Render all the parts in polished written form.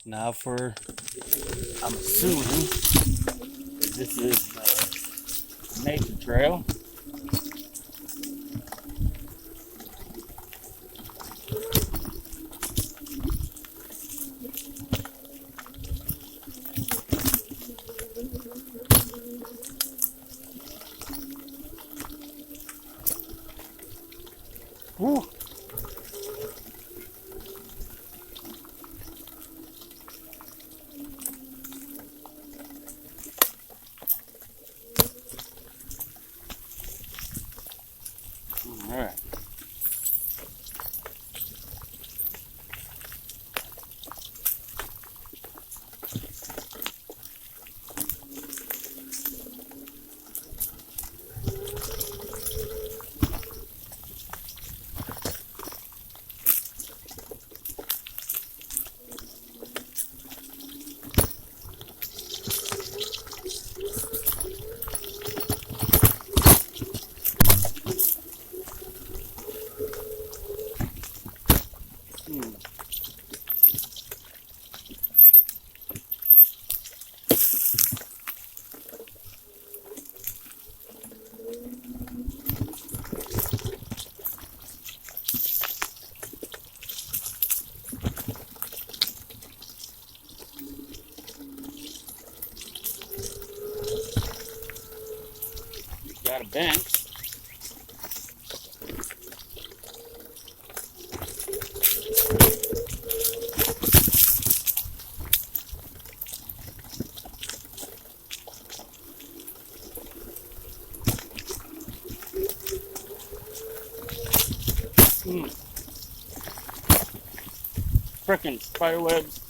Now for, I'm assuming that this is a nature trail. Woo. All right. Got a bench. Frickin' spider webs.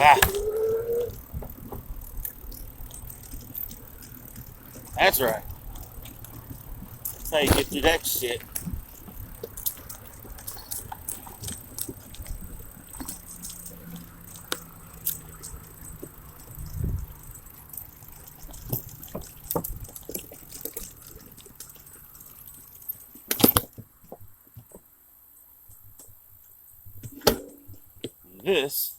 Ah, that's right. That's how you get through that shit. This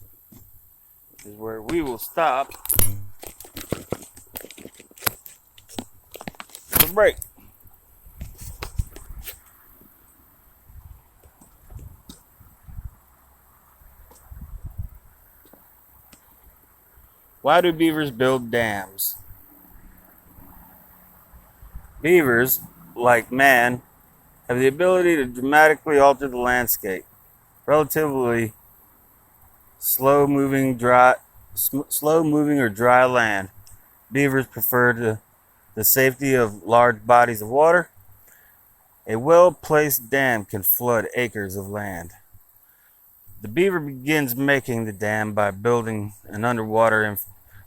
is where we will stop for break. Why do beavers build dams? Beavers, like man, have the ability to dramatically alter the landscape. Relatively slow moving or dry land. Beavers prefer the safety of large bodies of water. A well-placed dam can flood acres of land. The beaver begins making the dam by building an underwater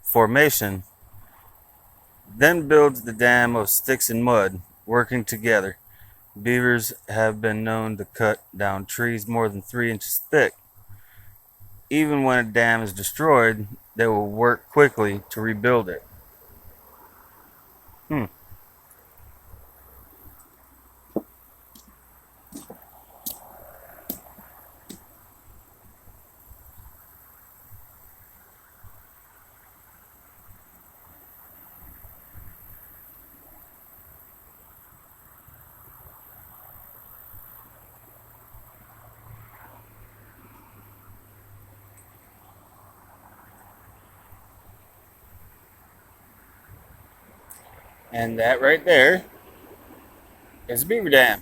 formation, then builds the dam of sticks and mud, working together. Beavers have been known to cut down trees more than 3 inches thick. Even when a dam is destroyed, they will work quickly to rebuild it. And that right there is a beaver dam.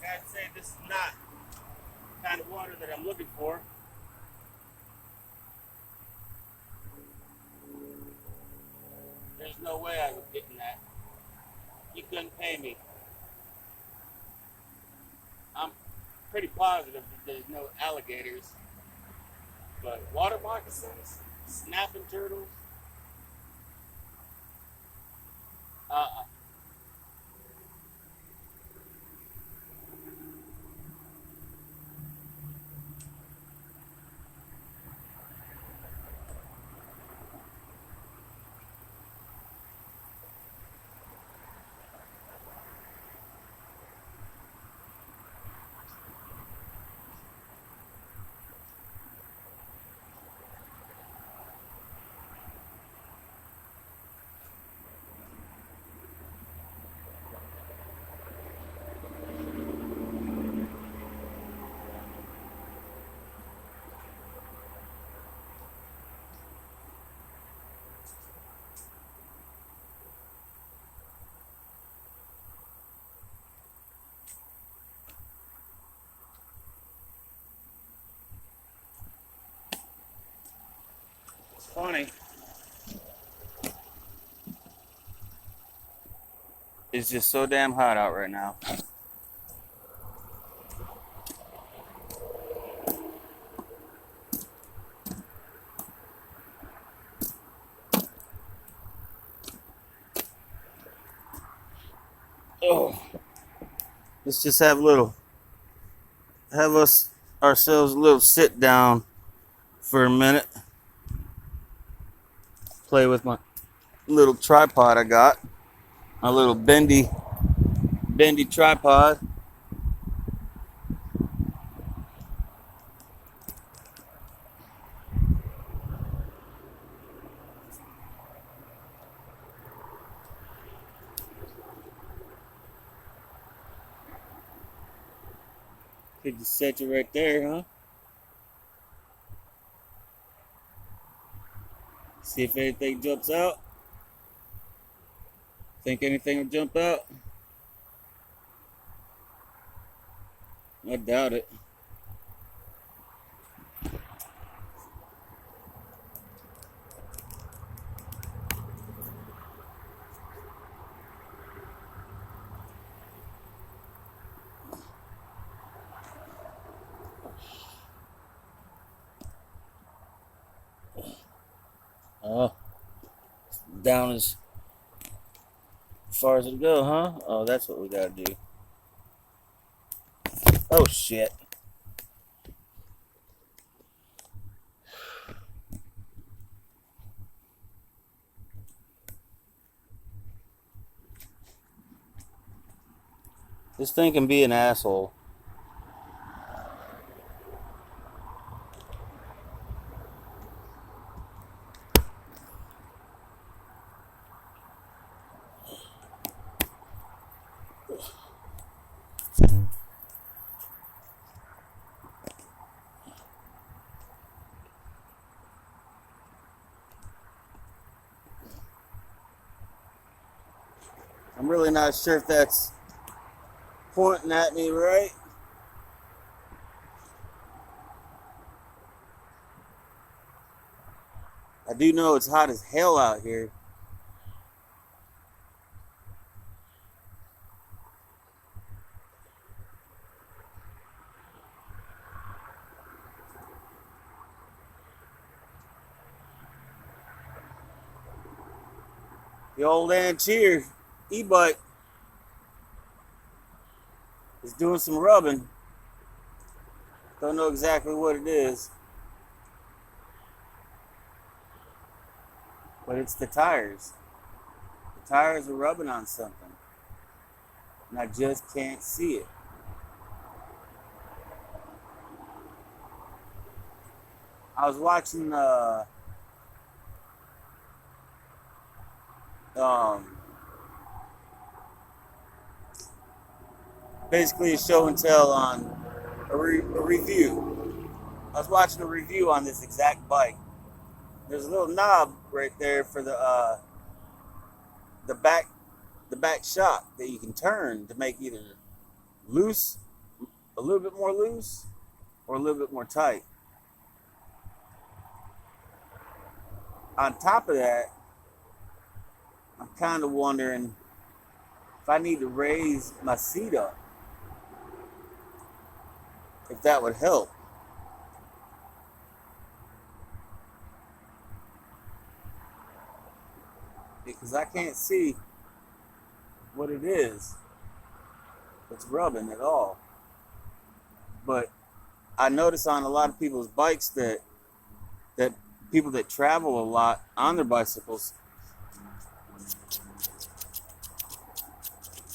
I'd say this is not the kind of water that I'm looking for. There's no way I was getting that. You couldn't pay me. I'm pretty positive that there's no alligators, but water moccasins, snapping turtles. Uh, it's funny. It's just so damn hot out right now. Oh, let's just have ourselves a little sit down for a minute. Play with my little tripod I got. My little bendy tripod. Could just set you right there, huh? See if anything jumps out. Think anything will jump out? I doubt it. Oh, down as far as it'll go, huh? Oh, that's what we gotta do. Oh, shit. This thing can be an asshole. I'm really not sure if that's pointing at me right. I do know it's hot as hell out here. The old Antier e-bike is doing some rubbing. Don't know exactly what it is. But it's the tires. The tires are rubbing on something. And I just can't see it. I was watching basically a show and tell on a review. I was watching a review on this exact bike. There's a little knob right there for the back shock that you can turn to make either loose a little bit more loose or a little bit more tight. On top of that, I'm kind of wondering if I need to raise my seat up, if that would help. Because I can't see what it is that's rubbing at all. But I notice on a lot of people's bikes that people that travel a lot on their bicycles,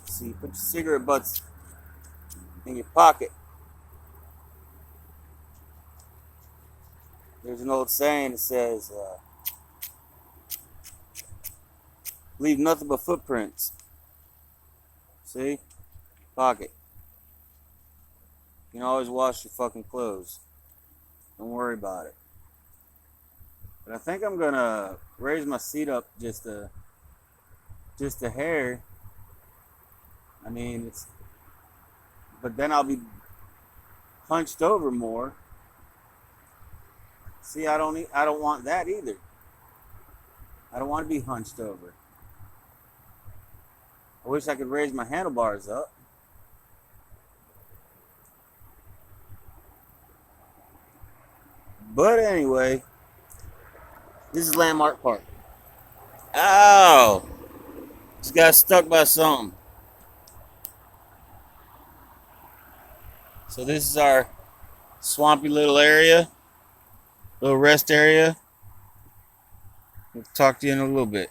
see, put your cigarette butts in your pocket. There's an old saying that says, leave nothing but footprints. See? Pocket. You can always wash your fucking clothes. Don't worry about it. But I think I'm gonna raise my seat up just a hair. I mean, but then I'll be hunched over more. See, I don't want that either. I don't want to be hunched over. I wish I could raise my handlebars up. But anyway, this is Landmark Park. Ow! Just got stuck by something. So this is our swampy little area, little rest area. We'll talk to you in a little bit.